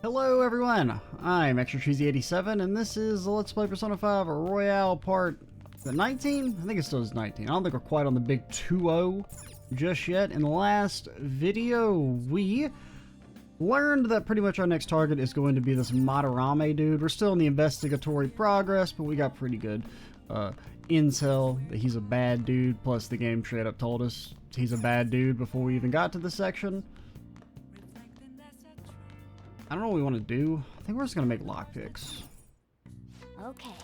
Hello everyone, I'm Extra Cheesy 87 and this is the Let's Play Persona 5 Royale part 19? I think it still is 19. I don't think we're quite on the big 2-0 just yet. In the last video, we learned that pretty much our next target is going to be this Madarame dude. We're still in the investigatory progress, but we got pretty good intel that he's a bad dude, plus the game straight up told us he's a bad dude before we even got to this section. I don't know what we want to do. I think we're just going to make lockpicks. Okay.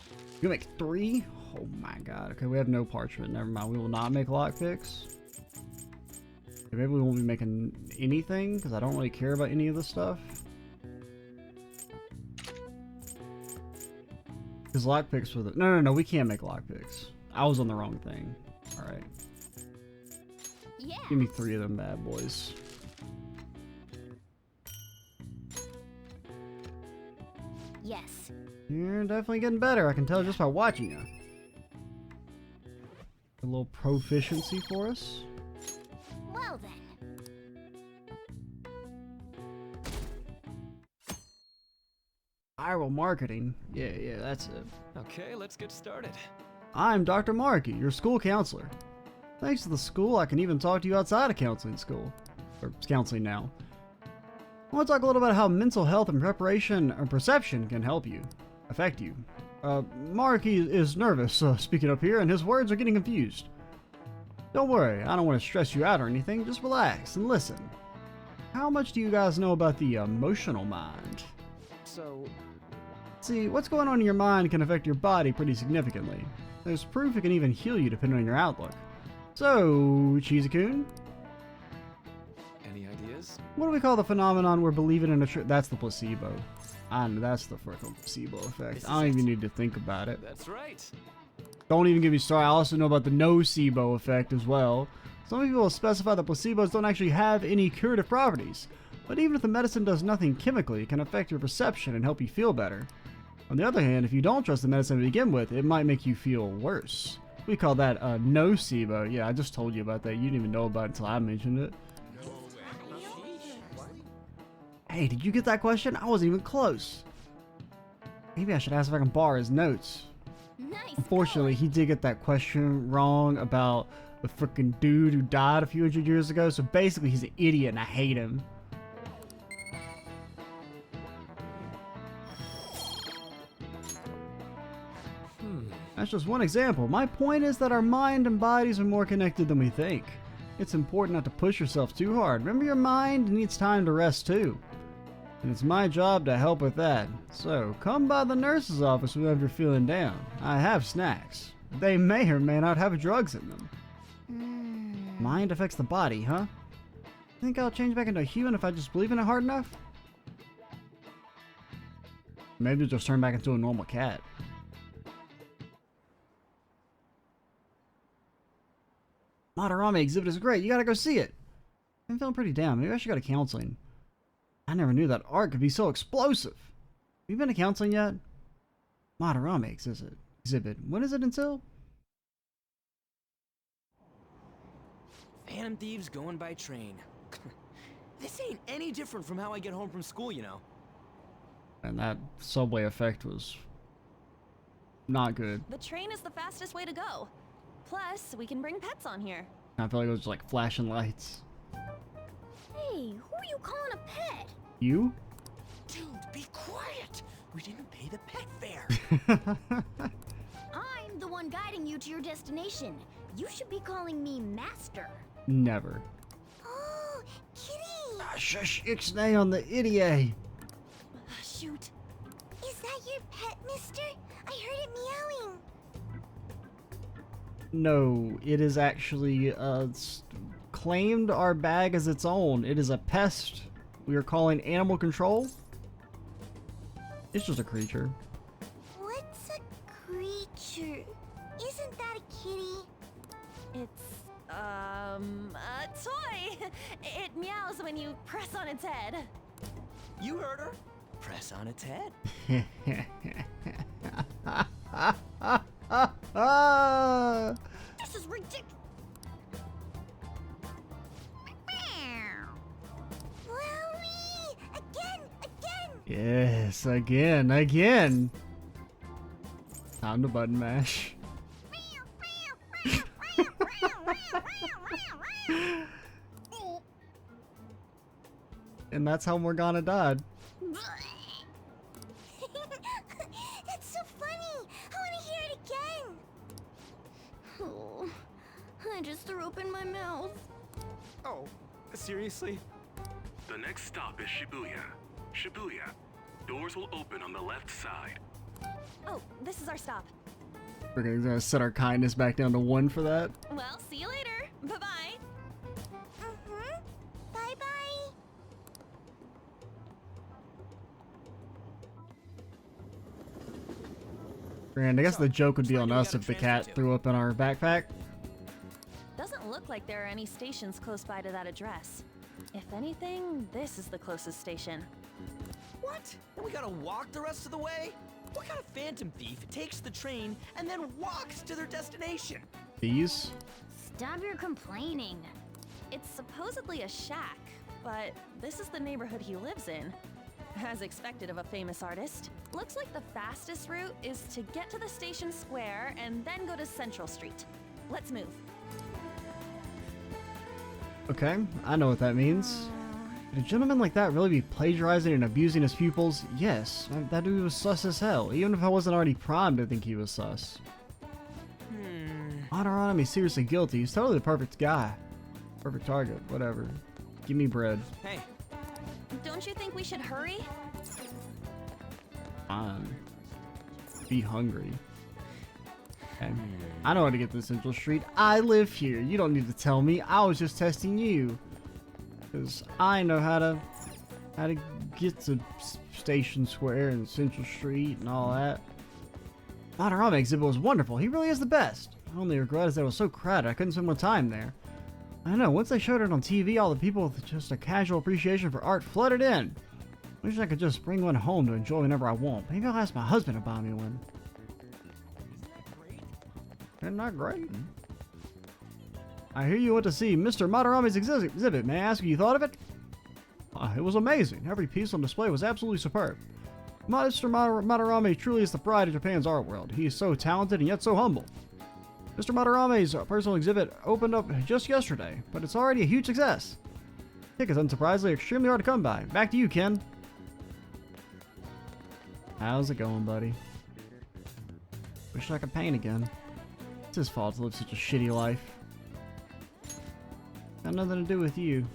You make 3? Oh my god. Okay, we have no parchment. Never mind. We will not make lockpicks. Okay, maybe we won't be making anything because I don't really care about any of this stuff. Because lockpicks were the... No, we can't make lockpicks. I was on the wrong thing. Alright. Yeah. Give me 3 of them bad boys. Yes. You're definitely getting better. I can tell just by watching you. A little proficiency for us. Well then. Viral marketing. Yeah, that's it. Okay, let's get started. I'm Dr. Markey, your school counselor. Thanks to the school, I can even talk to you outside of counseling school. Or counseling now. I want to talk a little about how mental health and preparation or perception can help you. Affect you. Markey is nervous speaking up here, and his words are getting confused. Don't worry, I don't want to stress you out or anything, just relax and listen. How much do you guys know about the emotional mind? So, See, what's going on in your mind can affect your body pretty significantly. There's proof it can even heal you depending on your outlook. So, Cheesy-kun, any ideas? what do we call the phenomenon where believing in a that's the placebo. That's the freaking placebo effect. I don't even need to think about it. That's right. Don't even get me started. I also know about the nocebo effect as well. Some people specify that placebos don't actually have any curative properties. But even if the medicine does nothing chemically, it can affect your perception and help you feel better. On the other hand, if you don't trust the medicine to begin with, it might make you feel worse. We call that nocebo. Yeah, I just told you about that. You didn't even know about it until I mentioned it. Hey, did you get that question? I wasn't even close. Maybe I should ask if I can borrow his notes. Nice. Unfortunately, he did get that question wrong about the freaking dude who died a few hundred years ago. So basically, he's an idiot and I hate him. That's just one example. My point is that our mind and bodies are more connected than we think. It's important not to push yourself too hard. Remember, your mind needs time to rest too. And it's my job to help with that. So, come by the nurse's office whenever you're feeling down. I have snacks. They may or may not have drugs in them. Mind affects the body, huh? Think I'll change back into a human if I just believe in it hard enough? Maybe I'll just turn back into a normal cat. Madarame exhibit is great. You gotta go see it. I'm feeling pretty down. Maybe I should go to counseling. I never knew that art could be so explosive. Have you been to counseling yet? Madarame exhibit. When is it until? Phantom thieves going by train. This ain't any different from how I get home from school, you know. And that subway effect was not good. The train is the fastest way to go. Plus, we can bring pets on here. I feel like it was like flashing lights. Hey, who are you calling a pet? You? Dude, be quiet! We didn't pay the pet fare. I'm the one guiding you to your destination. You should be calling me Master. Never. Oh, kitty! Shush, ixnay on the idiot. Shoot. Is that your pet, mister? I heard it meowing. No, it is actually claimed our bag as its own. It is a pest we are calling animal control. It's just a creature. What's a creature? Isn't that a kitty? It's, a toy. It meows when you press on its head. You heard her. Press on its head. This is ridiculous. Wowie! Again! Yes, again. Time to button mash. And that's how Morgana died. That's so funny. I want to hear it again. Oh, I just threw up in my mouth. Oh, seriously? The next stop is Shibuya. Shibuya. Doors will open on the left side. Oh, this is our stop. We're gonna set our kindness back down to 1 for that. Well, see you later. Bye-bye. Bye-bye. And I guess the joke would be Which on line do we us gotta if the transfer cat to? threw up in our backpack. Doesn't look like there are any stations close by to that address. If anything, this is the closest station. What? And we gotta walk the rest of the way? What kind of phantom thief takes the train and then walks to their destination? These? Stop your complaining. It's supposedly a shack, but this is the neighborhood he lives in. As expected of a famous artist. Looks like the fastest route is to get to the station square and then go to Central Street. Let's move. Okay, I know what that means. Could a gentleman like that really be plagiarizing and abusing his pupils? Yes, that dude was sus as hell, even if I wasn't already primed to think he was sus. Madarame seriously guilty. He's totally the perfect guy. Perfect target, whatever. Give me bread. Hey, Don't you think we should hurry? Fine. Be hungry. Okay. I know how to get to Central Street. I live here. You don't need to tell me. I was just testing you. Because I know how to get to Station Square and Central Street and all that. Madarame exhibit was wonderful. He really is the best. My only regret is that it was so crowded. I couldn't spend more time there. I know, once they showed it on TV, all the people with just a casual appreciation for art flooded in. Wish I could just bring one home to enjoy whenever I want. Maybe I'll ask my husband to buy me one. Isn't that great? I hear you went to see Mr. Madarame's exhibit. May I ask what you thought of it? It was amazing. Every piece on display was absolutely superb. Mr. Madarame truly is the pride of Japan's art world. He is so talented and yet so humble. Mr. Madarame's personal exhibit opened up just yesterday, but it's already a huge success. Tickets, unsurprisingly, are extremely hard to come by. Back to you, Ken. How's it going, buddy? Wish I could paint again. It's his fault to live such a shitty life. Got nothing to do with you.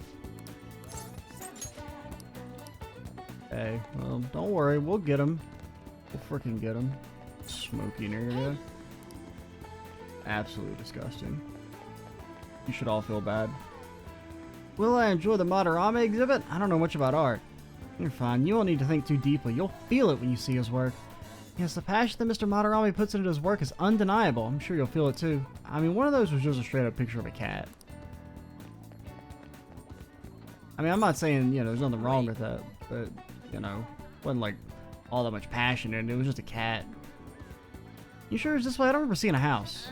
Hey, well, don't worry, we'll get him. We'll freaking get him. Smoking area. Absolutely disgusting. You should all feel bad. Will I enjoy the Madarame exhibit? I don't know much about art. You're fine. You won't need to think too deeply. You'll feel it when you see his work. Yes, the passion that Mr. Madarame puts into his work is undeniable. I'm sure you'll feel it too. I mean, one of those was just a straight up picture of a cat. I mean, I'm not saying, you know, there's nothing wrong with that, but, you know, wasn't like all that much passion in it. It was just a cat. You sure it's this way? I don't remember seeing a house.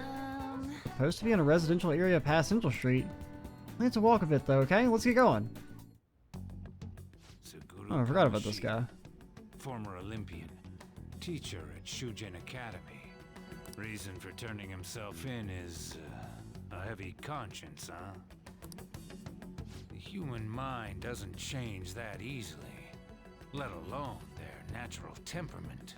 Supposed to be in a residential area past Central Street. Let's walk a bit though, okay? Let's get going. Oh, I forgot about this guy. Former Olympian, teacher at Shujin Academy. Reason for turning himself in is a heavy conscience, huh? The human mind doesn't change that easily, let alone their natural temperament.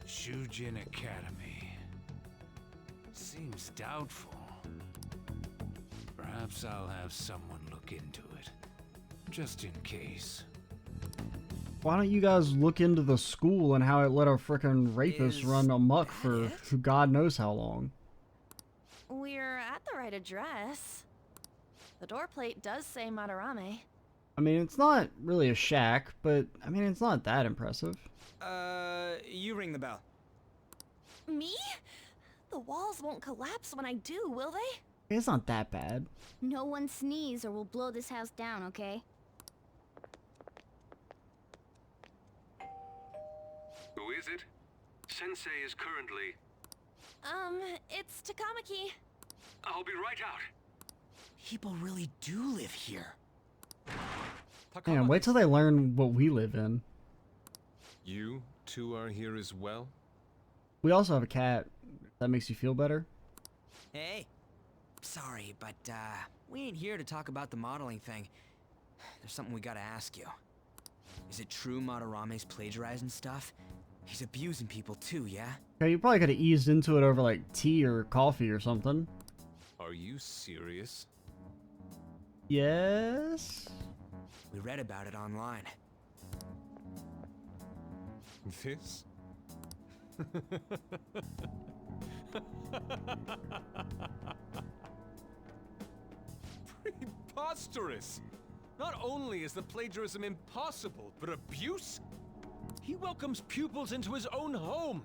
Shujin Academy. Seems doubtful. Perhaps I'll have someone look into it. Just in case. Why don't you guys look into the school and how it let a frickin' rapist run amok for who God knows how long? We're at the right address. The door plate does say Madarame. I mean, it's not really a shack, but I mean, it's not that impressive. You ring the bell. Me? The walls won't collapse when I do, will they? It's not that bad. No one sneeze or we'll blow this house down, okay? Who is it? Sensei is currently... It's Takamaki. I'll be right out. People really do live here. Man, wait till they learn what we live in. You two are here as well? We also have a cat. That makes you feel better? Hey. Sorry, but, we ain't here to talk about the modeling thing. There's something we gotta ask you. Is it true Madarame's plagiarizing stuff? He's abusing people too, yeah? Okay, you probably could have eased into it over like tea or coffee or something. Are you serious? Yes? We read about it online. This? Preposterous! Not only is the plagiarism impossible, but abuse? He welcomes pupils into his own home.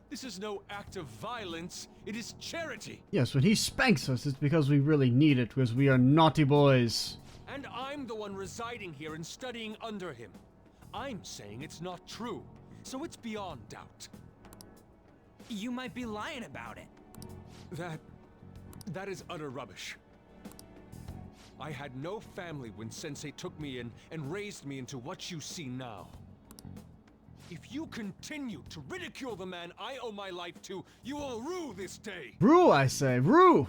This is no act of violence, it is charity. Yes, when he spanks us, it's because we really need it, because we are naughty boys. And I'm the one residing here and studying under him. I'm saying it's not true, so it's beyond doubt. You might be lying about it. That is utter rubbish. I had no family when Sensei took me in and raised me into what you see now. If you continue to ridicule the man I owe my life to, you will rue this day. Rue, I say, rue!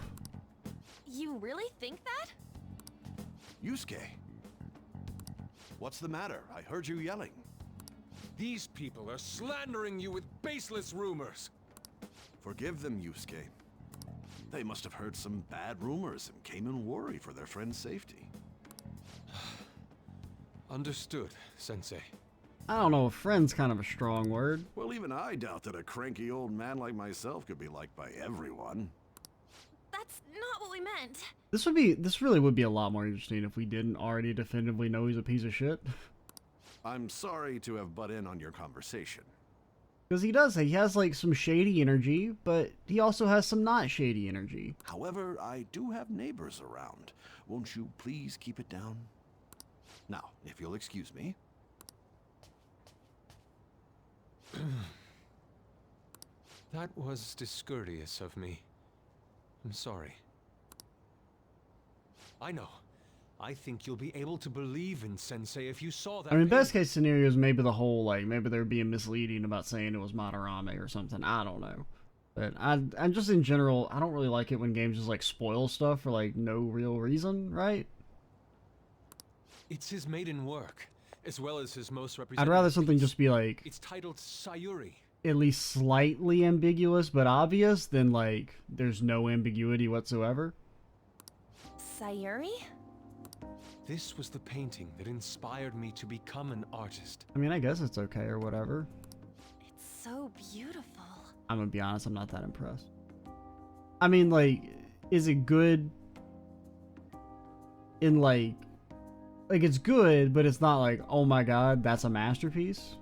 You really think that? Yusuke, what's the matter? I heard you yelling. These people are slandering you with baseless rumors. Forgive them, Yusuke. They must have heard some bad rumors and came in worry for their friend's safety. Understood, Sensei. I don't know, friend's kind of a strong word. Well, even I doubt that a cranky old man like myself could be liked by everyone. That's not what we meant. This really would be a lot more interesting if we didn't already definitively know he's a piece of shit. I'm sorry to have butt in on your conversation. Because he has like some shady energy, but he also has some not shady energy. However, I do have neighbors around. Won't you please keep it down? Now, if you'll excuse me. That was discourteous of me. I'm sorry. I know. I think you'll be able to believe in Sensei if you saw that. I mean, best case scenario is maybe the whole, like, maybe they're being misleading about saying it was Madarame or something. I don't know. But I'm just in general, I don't really like it when games just, like, spoil stuff for, like, no real reason, right? It's his maiden work, as well as his most representative. I'd rather something just be, like, It's titled Sayuri. at least slightly ambiguous but obvious than, like, there's no ambiguity whatsoever. Sayuri? This was the painting that inspired me to become an artist. I mean, I guess it's okay or whatever. It's so beautiful. I'm gonna be honest, I'm not that impressed. I mean, like, is it good in, like, it's good, but it's not like, oh my god, that's a masterpiece?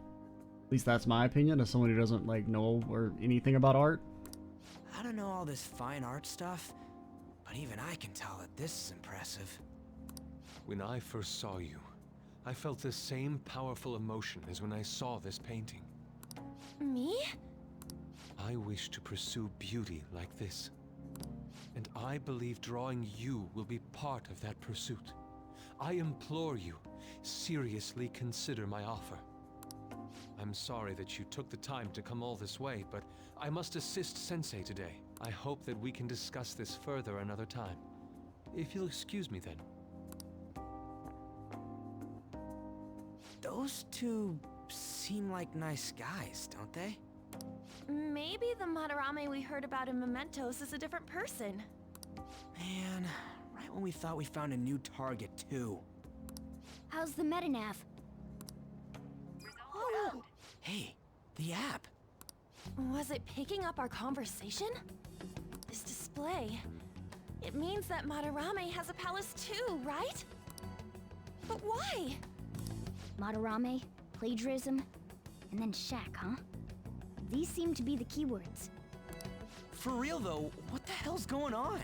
At least that's my opinion, as someone who doesn't, like, know or anything about art. I don't know all this fine art stuff, but even I can tell that this is impressive. When I first saw you, I felt the same powerful emotion as when I saw this painting. Me? I wish to pursue beauty like this. And I believe drawing you will be part of that pursuit. I implore you, seriously consider my offer. I'm sorry that you took the time to come all this way, but I must assist Sensei today. I hope that we can discuss this further another time. If you'll excuse me then. Those two seem like nice guys, don't they? Maybe the Madarame we heard about in Mementos is a different person. Man, right when we thought we found a new target, too. How's the metanav? Oh, Hey, the app. was it picking up our conversation? This display. It means that Madarame has a palace too, right? But why? Madarame, plagiarism, and then shack, huh? These seem to be the keywords. For real, though, what the hell's going on?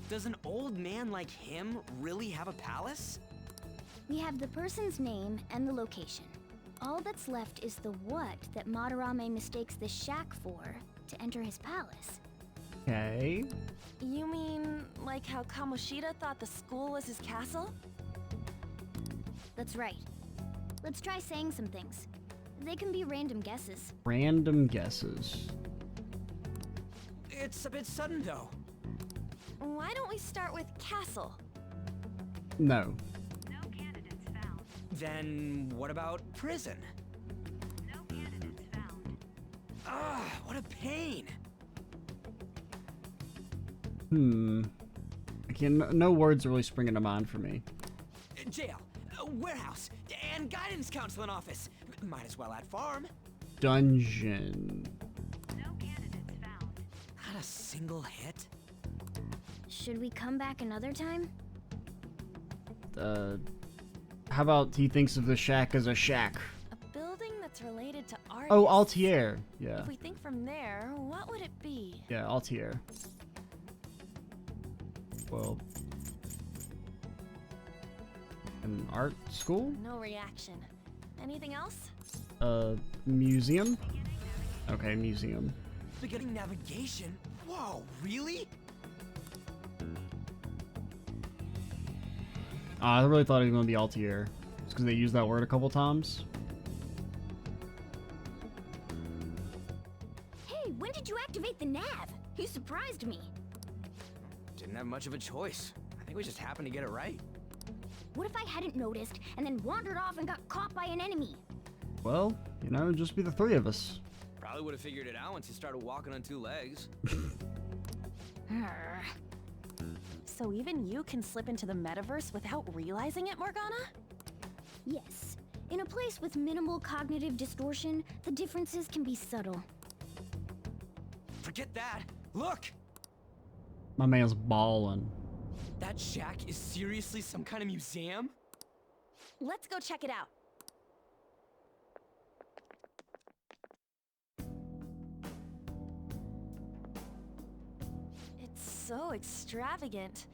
Does an old man like him really have a palace? We have the person's name and the location. All that's left is the what that Madarame mistakes the shack for to enter his palace. Okay. You mean like how Kamoshida thought the school was his castle? That's right. Let's try saying some things. They can be random guesses. Random guesses. It's a bit sudden, though. Why don't we start with castle? No. No candidates found. Then what about prison? No candidates found. Ah, what a pain. Again, no words are really springing to mind for me. Jail, warehouse, and guidance counseling office. Might as well add farm. Dungeon. No candidates found. Not a single hit. Should we come back another time? How about he thinks of the shack as a shack? A building that's related to art. Oh, Altier. Yeah. If we think from there, what would it be? Yeah, Altier. Well, an art school? No reaction. Anything else? Museum? Okay, museum. Beginning navigation? Whoa, really? I really thought it was going to be Altier. Just because they used that word a couple times. Hey, when did you activate the nav? You surprised me. Didn't have much of a choice. I think we just happened to get it right. What if I hadn't noticed and then wandered off and got caught by an enemy? Well, you know, just be the three of us. Probably would have figured it out once you started walking on two legs. Arr. So even you can slip into the metaverse without realizing it, Morgana? Yes. In a place with minimal cognitive distortion, the differences can be subtle. Forget that. Look! My man's ballin'. That shack is seriously some kind of museum? Let's go check it out. It's so extravagant,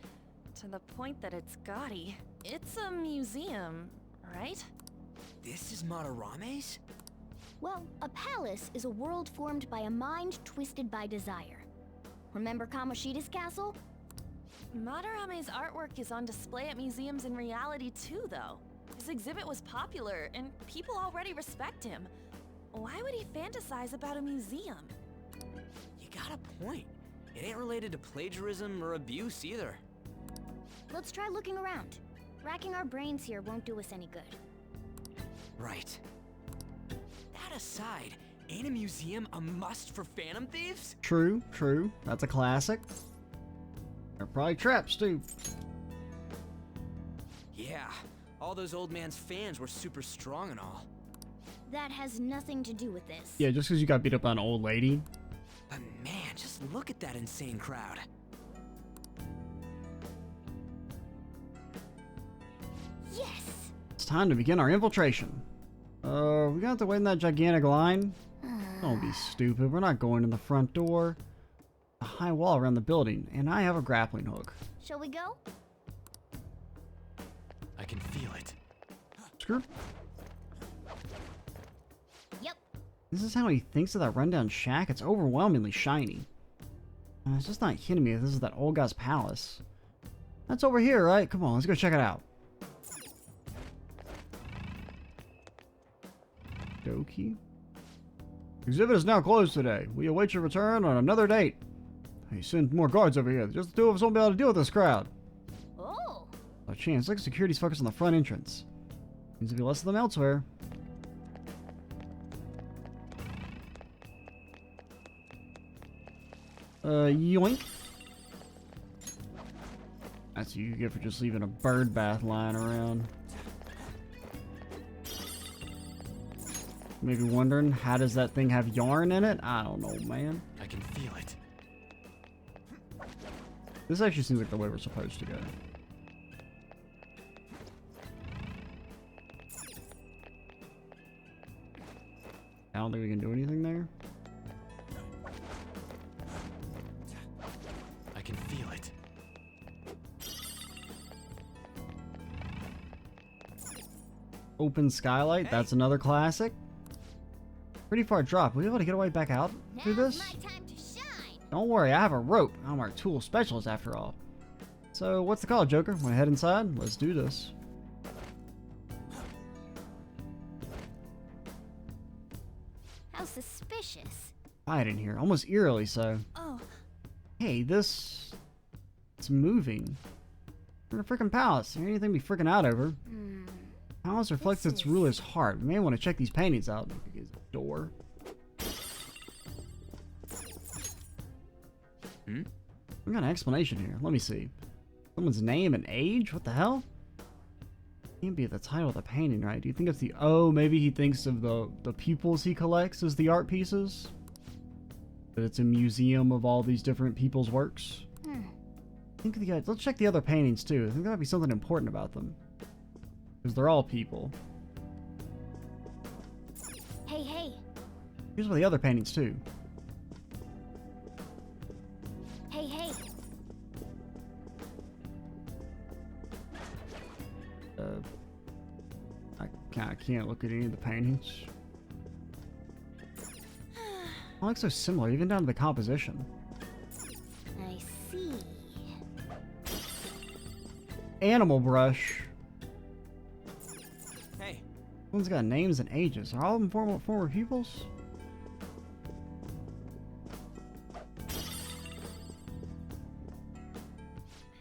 to the point that it's gaudy. It's a museum, right? This is Madarame's? Well, a palace is a world formed by a mind twisted by desire. Remember Kamoshida's castle? Madarame's artwork is on display at museums in reality too, though. His exhibit was popular, and people already respect him. Why would he fantasize about a museum? You got a point. It ain't related to plagiarism or abuse either. Let's try looking around. Racking our brains here won't do us any good. Right. That aside, ain't a museum a must for Phantom Thieves? True, true. That's a classic. They're probably traps, too. Yeah, all those old man's fans were super strong and all. That has nothing to do with this. Yeah, just because you got beat up by an old lady. But man, just look at that insane crowd. Yes! It's time to begin our infiltration. We gonna have to wait in that gigantic line? Don't be stupid. We're not going in the front door. A high wall around the building, and I have a grappling hook. Shall we go? I can feel it. Screw. Yep. This is how he thinks of that rundown shack? It's overwhelmingly shiny. It's just not hitting me if this is that old guy's palace. That's over here, right? Come on, let's go check it out. Doki. Exhibit is now closed today. We await your return on another date. Hey, send more guards over here. Just the two of us won't be able to deal with this crowd. Oh! A chance. Looks like security's focused on the front entrance. Needs to be less of them elsewhere. Yoink. That's what you get for just leaving a bird bath lying around. Maybe wondering, how does that thing have yarn in it? I don't know, man. I can feel it. This actually seems like the way we're supposed to go. I don't think we can do anything there. I can feel it. Open skylight, that's another classic. Pretty far drop. Will we be able to get away back out through Now's this? my time to shine! Don't worry, I have a rope. I'm our tool specialist after all. So, what's the call, Joker? Wanna head inside? Let's do this. little suspicious. Quiet in here, almost eerily so. Oh, Hey, this... It's moving. We're in a freaking palace. There ain't anything to be freaking out over. Palace reflects This its is- ruler's heart. We may want to check these paintings out. There's a door. We got an explanation here. Let me see. Someone's name and age? What the hell? Can't be the title of the painting, right? Do you think it's the... Oh, maybe he thinks of the pupils he collects as the art pieces? That it's a museum of all these different people's works? Think of the guys. Let's check the other paintings too. I think there might be something important about them. Because they're all people. Hey, hey. Here's one of the other paintings too. Hey, hey. I can't look at any of the paintings. All look so similar, even down to the composition. I see. Animal brush. Hey, One's got names and ages. Are all of them former pupils?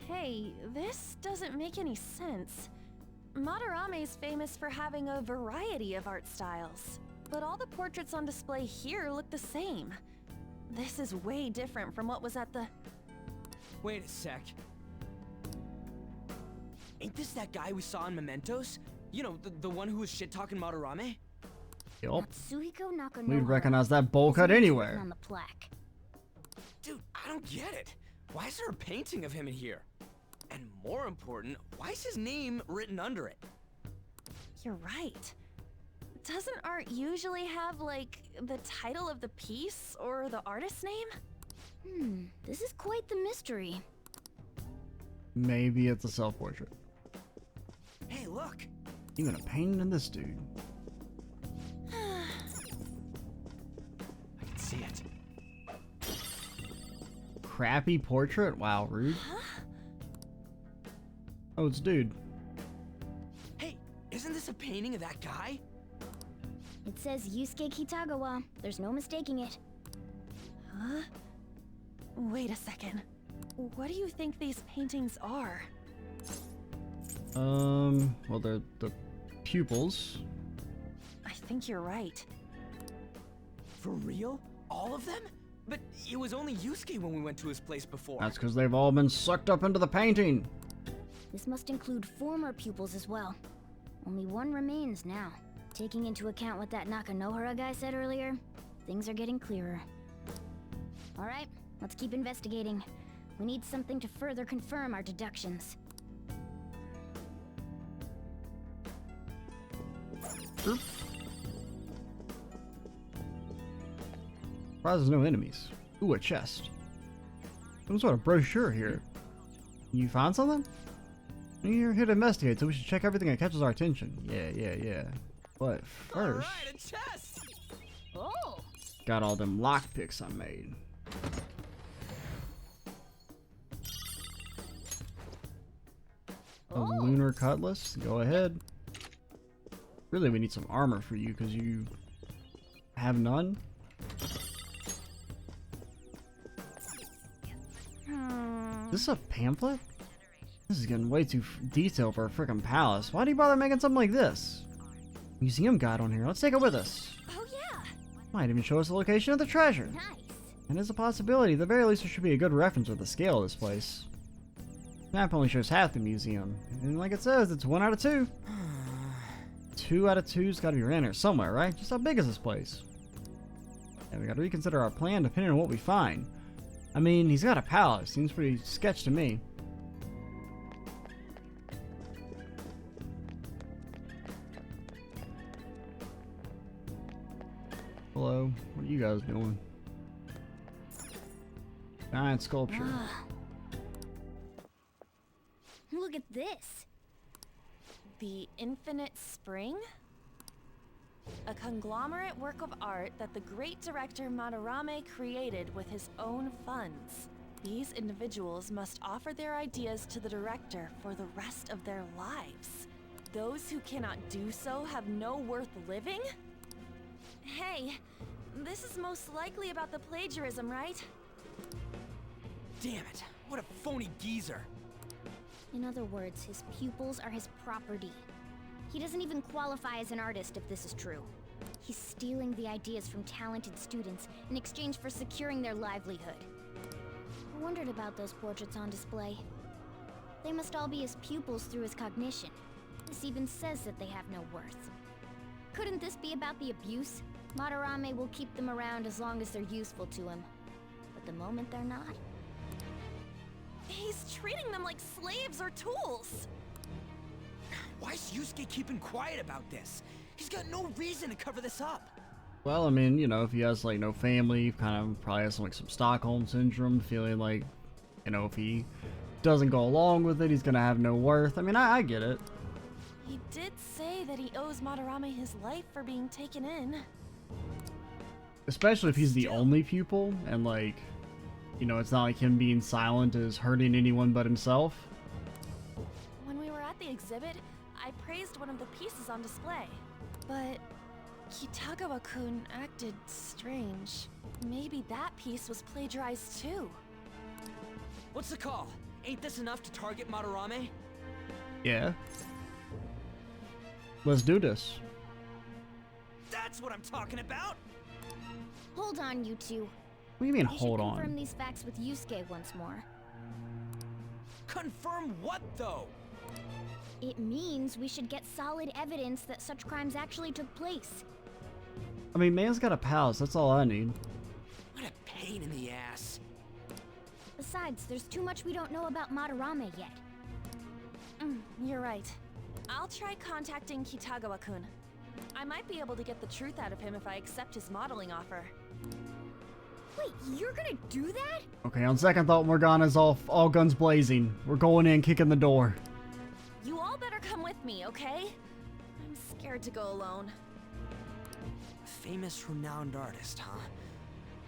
hey, this doesn't make any sense. Madarame's famous for having a variety of art styles, but all the portraits on display here look the same. This is way different from what was at the... wait a sec. Ain't this that guy we saw in Mementos? You know, the one who was shit-talking Madarame? Yup. Natsuhiko Nakanohara. We'd recognize that bowl cut Isn't written anywhere. on the plaque. Dude, I don't get it. Why is there a painting of him in here? And more important, why is his name written under it? You're right. Doesn't art usually have, like, the title of the piece or the artist's name? This is quite the mystery. Maybe it's a self-portrait. Hey, look! Even a painting in this dude. I can see it. Crappy portrait? Wow, rude. Oh, it's a dude. Hey, isn't this a painting of that guy? It says Yusuke Kitagawa. There's no mistaking it. Huh? Wait a second. What do you think these paintings are? Well, they're the pupils. I think you're right. For real? All of them? But it was only Yusuke when we went to his place before. That's because they've all been sucked up into the painting. This must include former pupils as well. Only one remains now. Taking into account what that Nakanohara guy said earlier, things are getting clearer. Alright, let's keep investigating. We need something to further confirm our deductions. Surprised there's no enemies. Ooh, a chest. Some sort of brochure here. You found something? You're here to investigate, so we should check everything that catches our attention. Yeah. But first, Alright, a chest! Oh! got all them lockpicks I made. A lunar cutlass? Go ahead. Really, we need some armor for you because you have none. Is this a pamphlet? This is getting way too detailed for a freaking palace. Why do you bother making something like this? Museum guide on here. Let's take it with us. Oh yeah! Might even show us the location of the treasure. Nice! And there's a possibility. At the very least, there should be a good reference of the scale of this place. Map only shows half the museum. And like it says, it's 1 out of 2. 2 out of 2's gotta be around here somewhere, right? Just how big is this place? Yeah, we gotta reconsider our plan depending on what we find. I mean, he's got a palace. Seems pretty sketch to me. Hello, what are you guys doing? Giant sculpture. Look at this! The Infinite Spring? A conglomerate work of art that the great director Madarame created with his own funds. These individuals must offer their ideas to the director for the rest of their lives. Those who cannot do so have no worth living? Hey, this is most likely about the plagiarism, right? Damn it, what a phony geezer. In other words, his pupils are his property. He doesn't even qualify as an artist if this is true. He's stealing the ideas from talented students in exchange for securing their livelihood. I wondered about those portraits on display. They must all be his pupils through his cognition. This even says that they have no worth. Couldn't this be about the abuse? Madarame will keep them around as long as they're useful to him. But the moment they're not... He's treating them like slaves or tools. Why is Yusuke keeping quiet about this? He's got no reason to cover this up. Well, I mean, you know, if he has, like, no family, kind of probably has, like, some Stockholm Syndrome, feeling like, you know, if he doesn't go along with it, he's gonna have no worth. I mean, I get it. He did say that he owes Madarame his life for being taken in. Especially if he's the only pupil, and, like, you know, it's not like him being silent is hurting anyone but himself. When we were at the exhibit, I praised one of the pieces on display. But Kitagawa-kun acted strange. Maybe that piece was plagiarized too. What's the call? Ain't this enough to target Madarame? Yeah. Let's do this. That's what I'm talking about! Hold on, you two. What do you mean, We hold should confirm on? these facts with Yusuke once more. Confirm what, though? It means we should get solid evidence that such crimes actually took place. I mean, man's got a palace, that's all I need. What a pain in the ass. Besides, there's too much we don't know about Madarame yet. You're right. I'll try contacting Kitagawa-kun. I might be able to get the truth out of him if I accept his modeling offer. Wait, you're gonna do that? Okay, on second thought, Morgana's all guns blazing. We're going in, kicking the door. You all better come with me, okay? I'm scared to go alone. Famous, renowned artist, huh?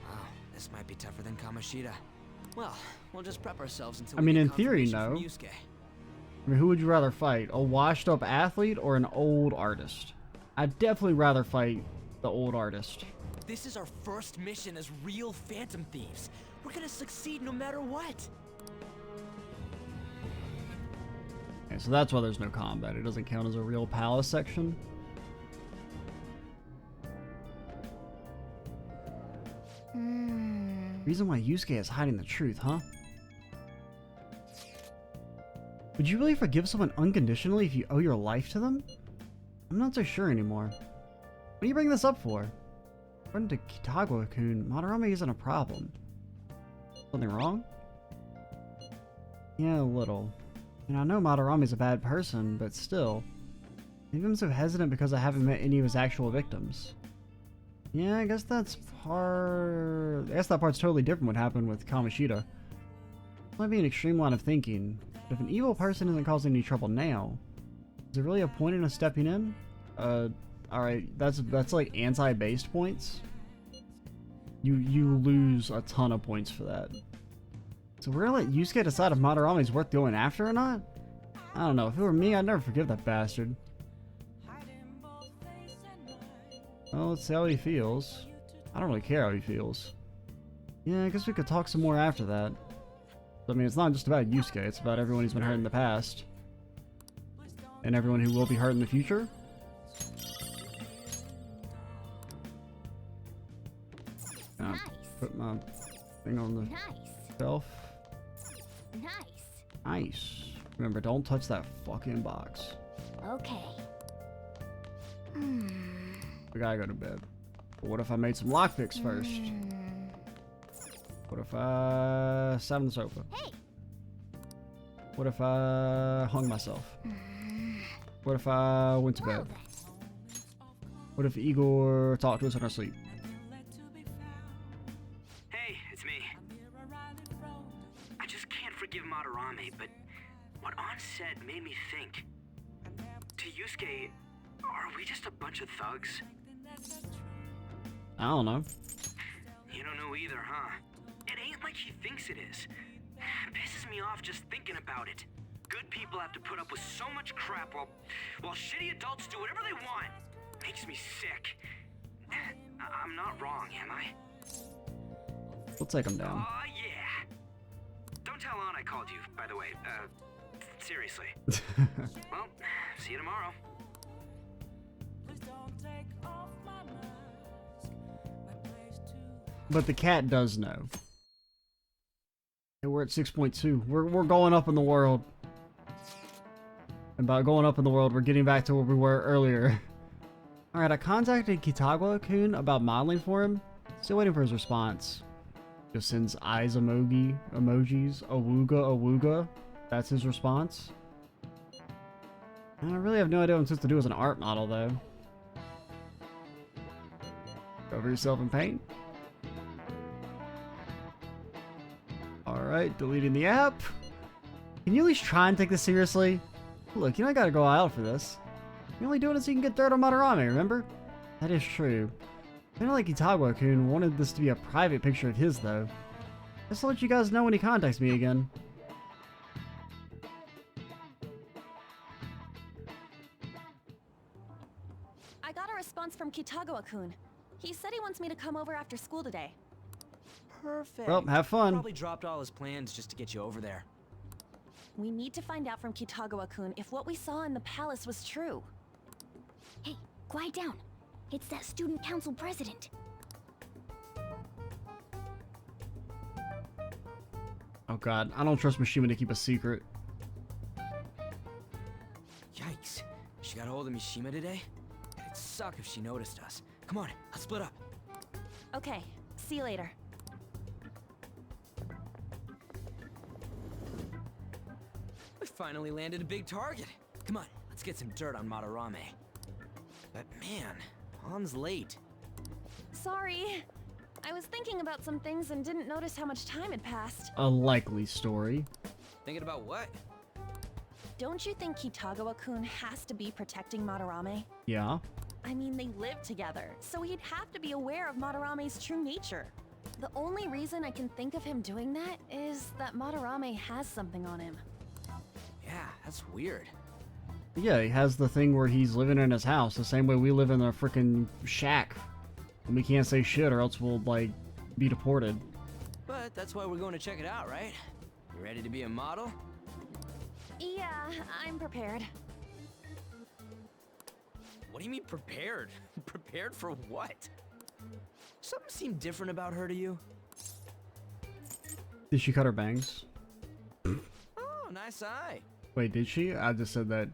Wow, this might be tougher than Kamoshida. Well, we'll just prep ourselves until I we mean, get in theory, confirmation no. from Yusuke. I mean, who would you rather fight? A washed-up athlete or an old artist? I'd definitely rather fight the old artist. This is our first mission as real Phantom Thieves. We're gonna succeed no matter what. Okay, so that's why there's no combat. It doesn't count as a real palace section. Reason why Yusuke is hiding the truth, huh? Would you really forgive someone unconditionally if you owe your life to them? I'm not so sure anymore. What do you bring this up for? According to Kitagawa-kun, Madarame isn't a problem. Something wrong? Yeah, a little. You know, I know Madarame's a bad person, but still. Maybe I'm so hesitant because I haven't met any of his actual victims. Yeah, I guess that part's totally different what happened with Kamoshida. It might be an extreme line of thinking, but if an evil person isn't causing any trouble now, is there really a point in us stepping in? Alright, that's like anti-based points. You lose a ton of points for that. So we're gonna let Yusuke decide if Madarame's worth going after or not? I don't know, if it were me, I'd never forgive that bastard. Well, let's see how he feels. I don't really care how he feels. Yeah, I guess we could talk some more after that. I mean, it's not just about Yusuke, it's about everyone who's been hurt in the past. And everyone who will be hurt in the future. Nice. Put my thing on the Nice. shelf. Nice. Nice. Remember, don't touch that fucking box. Okay. We gotta go to bed. But what if I made some lockpicks first? What if I sat on the sofa? Hey. What if I hung myself? What if I went to Well bed? then. What if Igor talked to us in our sleep? Hey, it's me. I just can't forgive Madarame, but what An said made me think. To Yusuke, are we just a bunch of thugs? I don't know. You don't know either, huh? It ain't like he thinks it is. Pisses me off just thinking about it. Good people have to put up with so much crap while shitty adults do whatever they want. Makes me sick. I'm not wrong, am I? We'll take him down. Oh, yeah. Don't tell Ann I called you, by the way. Seriously. Well, see you tomorrow. But the cat does know. Hey, we're at 6.2. We're going up in the world. And by going up in the world, we're getting back to where we were earlier. Alright, I contacted Kitagawa-kun about modeling for him. Still waiting for his response. Just sends eyes emojis. Awooga. That's his response. I really have no idea what I'm supposed to do as an art model, though. Cover yourself in paint. Alright, deleting the app. Can you at least try and take this seriously? Look, you don't gotta go all out for this. You're only doing it so you can get dirt on Madarame, remember? That is true. I know like Kitagawa-kun wanted this to be a private picture of his, though. Just to let you guys know when he contacts me again. I got a response from Kitagawa-kun. He said he wants me to come over after school today. Perfect. Well, have fun. Probably dropped all his plans just to get you over there. We need to find out from Kitagawa-kun if what we saw in the palace was true. Hey, quiet down. It's that student council president. Oh god, I don't trust Mishima to keep a secret. Yikes. She got hold of Mishima today? It'd suck if she noticed us. Come on, let's split up. Okay, see you later. We finally landed a big target. Come on, let's get some dirt on Madarame. But man, Han's late. Sorry. I was thinking about some things and didn't notice how much time had passed. A likely story. Thinking about what? Don't you think Kitagawa-kun has to be protecting Madarame? Yeah. I mean, they live together, so he'd have to be aware of Madarame's true nature. The only reason I can think of him doing that is that Madarame has something on him. Yeah, that's weird. Yeah, he has the thing where he's living in his house, the same way we live in a freaking shack. And we can't say shit or else we'll, like, be deported. But that's why we're going to check it out, right? You ready to be a model? Yeah, I'm prepared. What do you mean prepared? Prepared for what? Something seemed different about her to you? Did she cut her bangs? Oh, nice eye. Wait, did she? I just said that.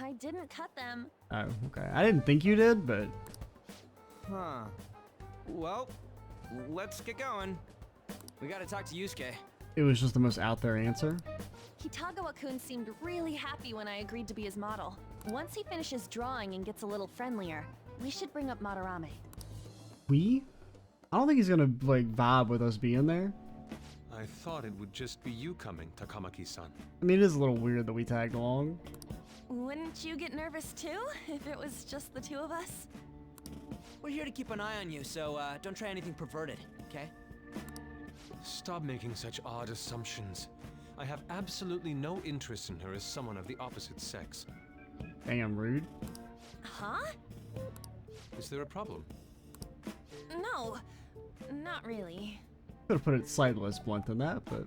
I didn't cut them. Oh, okay. I didn't think you did, but... Huh. Well, let's get going. We gotta talk to Yusuke. It was just the most out there answer. Kitagawa-kun seemed really happy when I agreed to be his model. Once he finishes drawing and gets a little friendlier, we should bring up Madarame. We? I don't think he's gonna, like, vibe with us being there. I thought it would just be you coming, Takamaki-san. I mean, it is a little weird that we tagged along. Wouldn't you get nervous too, if it was just the two of us? We're here to keep an eye on you, so don't try anything perverted, okay? Stop making such odd assumptions. I have absolutely no interest in her as someone of the opposite sex. Damn rude. Huh? Is there a problem? No, not really. Could have put it slightly less blunt than that, but...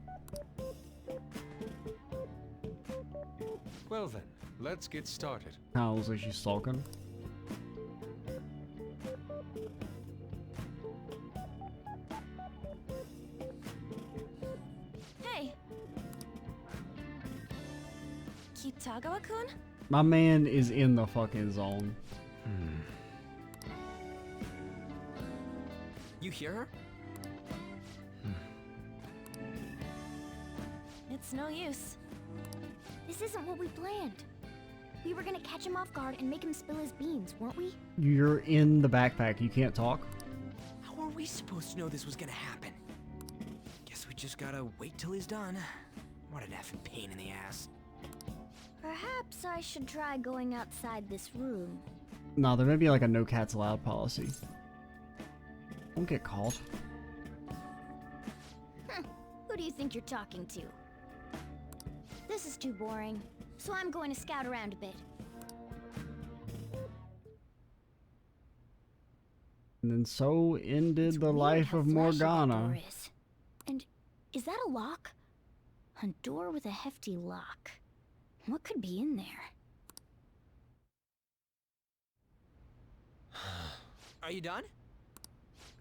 Well then, let's get started. Kinda looks like she's sulking. Hey! Kitagawa-kun? My man is in the fucking zone. You hear her? It's no use. This isn't what we planned. We were gonna catch him off guard and make him spill his beans, weren't we? You're in the backpack. You can't talk. How are we supposed to know this was gonna happen? Guess we just gotta wait till he's done. What an effing pain in the ass. Perhaps I should try going outside this room. No, there may be like a no cats allowed policy. Don't get caught. Who do you think you're talking to? This is too boring, so I'm going to scout around a bit. And then so ended It's the weird life how of flashy that Morgana. door is. And is that a lock? A door with a hefty lock. What could be in there? Are you done?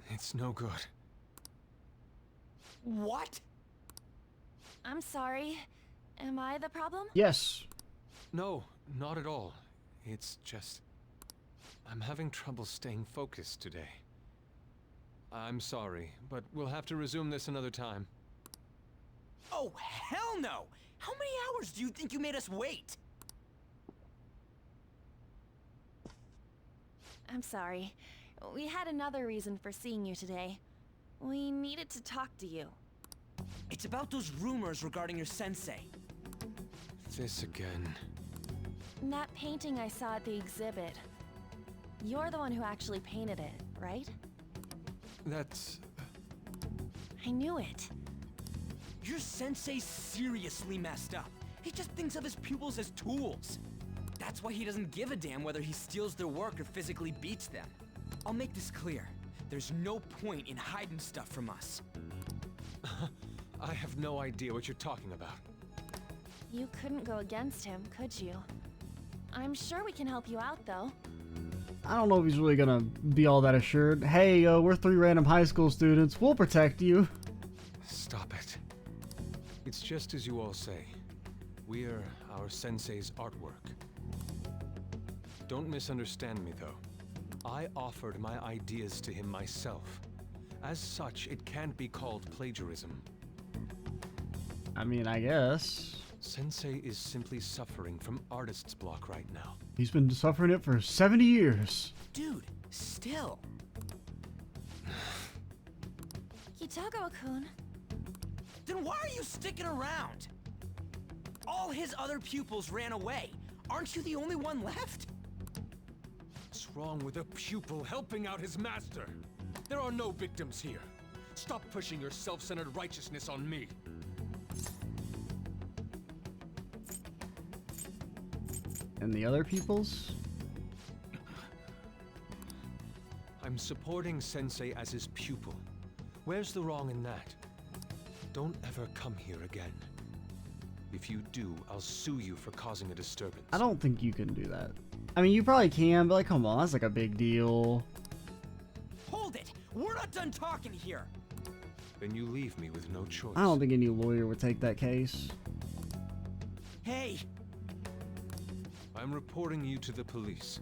It's no good. What? I'm sorry. Am I the problem? Yes. No, not at all. It's just... I'm having trouble staying focused today. I'm sorry, but we'll have to resume this another time. Oh, hell no! How many hours do you think you made us wait? I'm sorry. We had another reason for seeing you today. We needed to talk to you. It's about those rumors regarding your sensei. This again. That painting I saw at the exhibit. You're the one who actually painted it, right? That's... I knew it. Your sensei's seriously messed up. He just thinks of his pupils as tools. That's why he doesn't give a damn whether he steals their work or physically beats them. I'll make this clear. There's no point in hiding stuff from us. I have no idea what you're talking about. You couldn't go against him, could you? I'm sure we can help you out, though. I don't know if he's really gonna be all that assured. Hey, we're 3 random high school students. We'll protect you. Stop it. It's just as you all say. We're our sensei's artwork. Don't misunderstand me, though. I offered my ideas to him myself. As such, it can't be called plagiarism. I mean, I guess. Sensei is simply suffering from artist's block right now. He's been suffering it for 70 years. Dude, still. Kitagawa-kun. Then why are you sticking around? All his other pupils ran away. Aren't you the only one left? What's wrong with a pupil helping out his master? There are no victims here. Stop pushing your self-centered righteousness on me. And the other peoples? I'm supporting Sensei as his pupil. Where's the wrong in that? Don't ever come here again. If you do, I'll sue you for causing a disturbance. I don't think you can do that. I mean, you probably can, but like, come on, that's like a big deal. Hold it! We're not done talking here! Then you leave me with no choice. I don't think any lawyer would take that case. Hey! I'm reporting you to the police.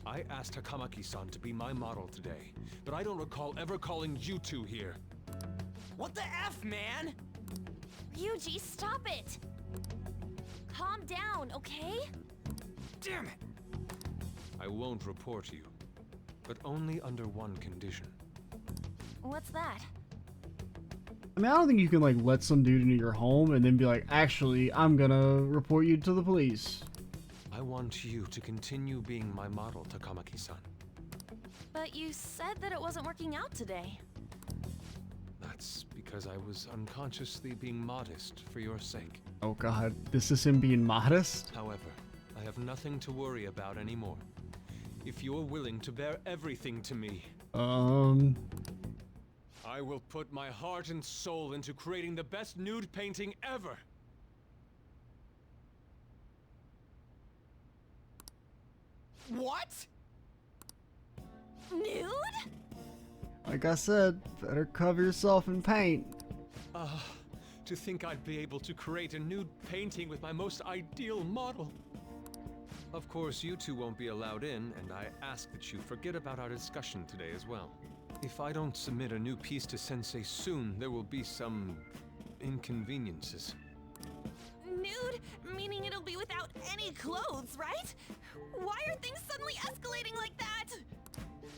I asked Takamaki-san to be my model today, but I don't recall ever calling you two here. What the F, man? Ryuji, stop it! Calm down, okay? Damn it! I won't report you, but only under one condition. What's that? I mean, I don't think you can like let some dude into your home and then be like, actually, I'm gonna report you to the police. I want you to continue being my model, Takamaki-san. But you said that it wasn't working out today. That's because I was unconsciously being modest for your sake. Oh god, this is him being modest? However, I have nothing to worry about anymore. If you're willing to bear everything to me, I will put my heart and soul into creating the best nude painting ever. What? Nude? Like I said, better cover yourself in paint. To think I'd be able to create a nude painting with my most ideal model. Of course, you two won't be allowed in, and I ask that you forget about our discussion today as well. If I don't submit a new piece to Sensei soon, there will be some inconveniences. Nude? Meaning it'll be without any clothes, right? Why are things suddenly escalating like that?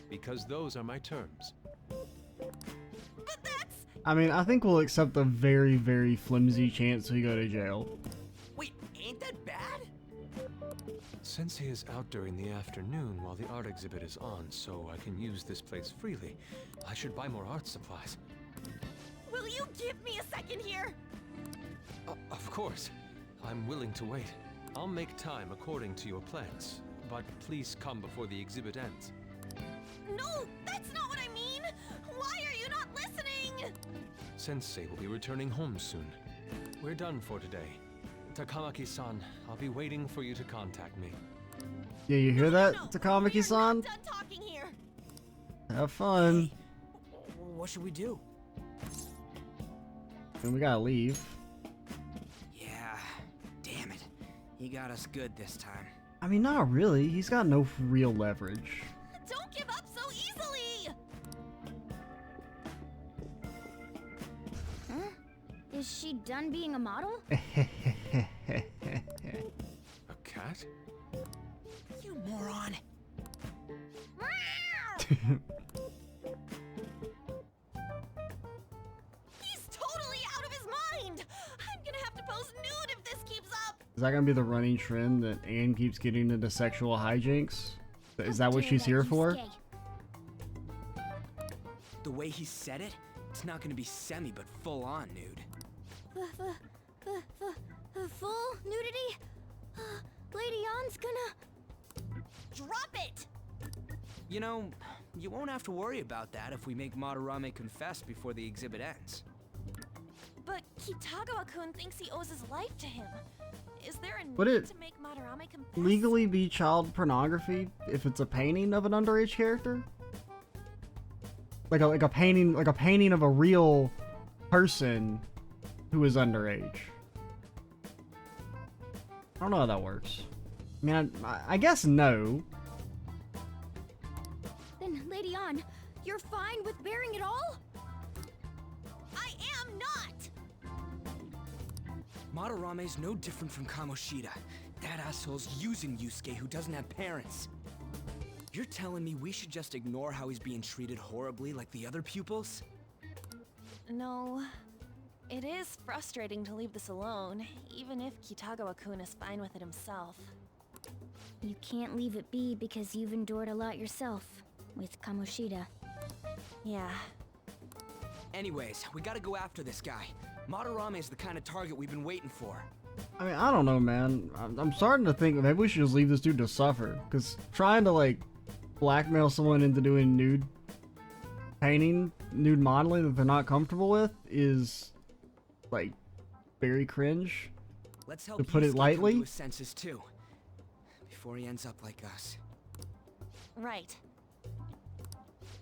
Because those are my terms. But that's... I mean, I think we'll accept the very, very flimsy chance we go to jail. Wait, ain't that bad? Sensei is out during the afternoon while the art exhibit is on, so I can use this place freely. I should buy more art supplies. Will you give me a second here? Of course. I'm willing to wait. I'll make time according to your plans, but please come before the exhibit ends. No, that's not what I mean! Why are you not listening? Sensei will be returning home soon. We're done for today. Takamaki-san, I'll be waiting for you to contact me. Yeah, you hear that, No, Takamaki-san? done talking here. Have fun. What should we do? And we gotta leave. Yeah, damn it. He got us good this time. I mean, not really. He's got no real leverage. Don't give up so easily! Huh? Is she done being a model? A cat? You moron. He's totally out of his mind! I'm gonna have to pose nude if this keeps up! Is that gonna be the running trend that Anne keeps getting into sexual hijinks? Is that what she's here for? The way he said it, it's not gonna be semi but full on nude. Full nudity? Lady Ann's gonna... Drop it! You know, you won't have to worry about that if we make Madarame confess before the exhibit ends. But Kitagawa-kun thinks he owes his life to him. Is there a Would need it to make Madarame confess? legally be child pornography if it's a painting of an underage character? Like a painting of a real person who is underage. I don't know how that works. I mean, I guess no. Then, Lady Ann, you're fine with bearing it all? I am not! Madarame's no different from Kamoshida. That asshole's using Yusuke who doesn't have parents. You're telling me we should just ignore how he's being treated horribly like the other pupils? No. It is frustrating to leave this alone, even if Kitagawa-kun is fine with it himself. You can't leave it be because you've endured a lot yourself, with Kamoshida. Yeah. Anyways, we gotta go after this guy. Madarame is the kind of target we've been waiting for. I mean, I don't know, man. I'm starting to think maybe we should just leave this dude to suffer. Because trying to, like, blackmail someone into doing nude painting, nude modeling that they're not comfortable with is, like, very cringe. Let's help To put it Yusuke come lightly. to his senses too, before he ends up like us. Right.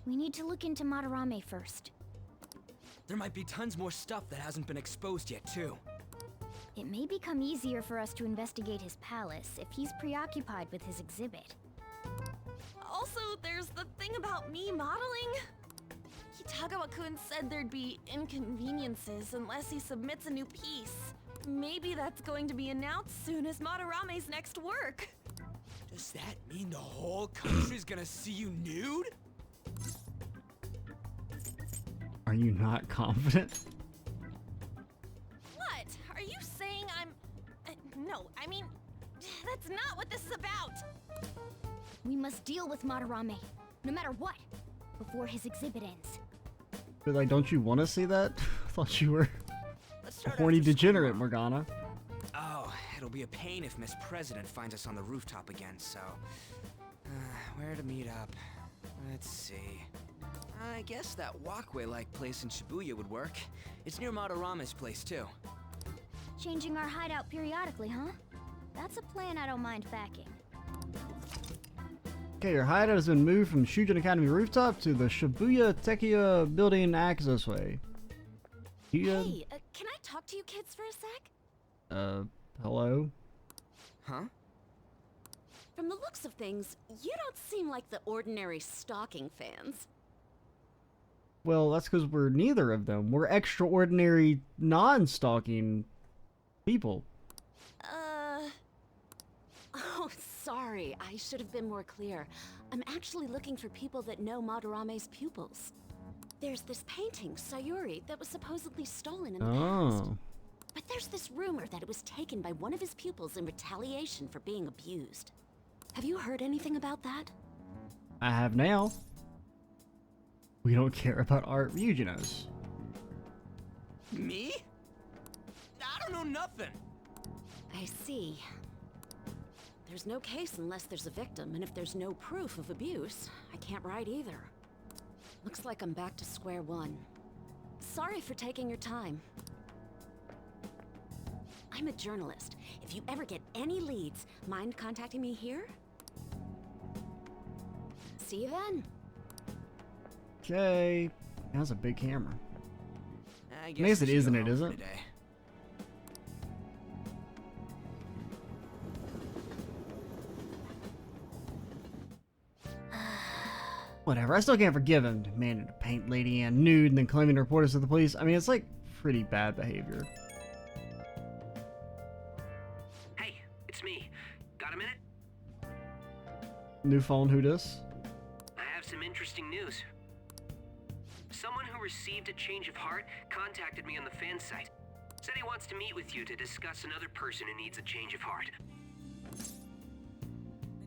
We need to look into Madarame first. There might be tons more stuff that hasn't been exposed yet too. It may become easier for us to investigate his palace if he's preoccupied with his exhibit. Also, there's the thing about me modeling. Kitagawa-kun said there'd be inconveniences unless he submits a new piece. Maybe that's going to be announced soon as Madarame's next work. Does that mean the whole country's gonna see you nude? Are you not confident? What? Are you saying I'm... no, I mean, that's not what this is about. We must deal with Madarame, no matter what, before his exhibit ends. But, like, don't you want to see that? I thought you were Let's a start horny after school degenerate, tomorrow. Morgana. Oh, it'll be a pain if Miss President finds us on the rooftop again, so... where to meet up? Let's see... I guess that walkway-like place in Shibuya would work. It's near Madarame's place, too. Changing our hideout periodically, huh? That's a plan I don't mind backing. Okay, your hideout has been moved from Shujin Academy rooftop to the Shibuya Tekiya building access way. Hey, can I talk to you kids for a sec? Hello? Huh? From the looks of things, you don't seem like the ordinary stalking fans. Well, that's because we're neither of them. We're extraordinary, non-stalking people. Oh, sorry. I should have been more clear. I'm actually looking for people that know Madarame's pupils. There's this painting, Sayuri, that was supposedly stolen in the past. Oh. But there's this rumor that it was taken by one of his pupils in retaliation for being abused. Have you heard anything about that? I have now. We don't care about art, Ryuji knows. Me? I don't know nothing. I see. There's no case unless there's a victim, and if there's no proof of abuse, I can't write either. Looks like I'm back to square one. Sorry for taking your time. I'm a journalist. If you ever get any leads, mind contacting me here? See you then. Okay. That's a big camera. I I guess it we should isn't go it, home is for it? today. Whatever, I still can't forgive him demanding to paint Lady Anne nude and then claiming to report us to the police. I mean, it's like pretty bad behavior. Hey, it's me. Got a minute? New phone, who dis? I have some interesting news. Someone who received a change of heart contacted me on the fan site. Said he wants to meet with you to discuss another person who needs a change of heart.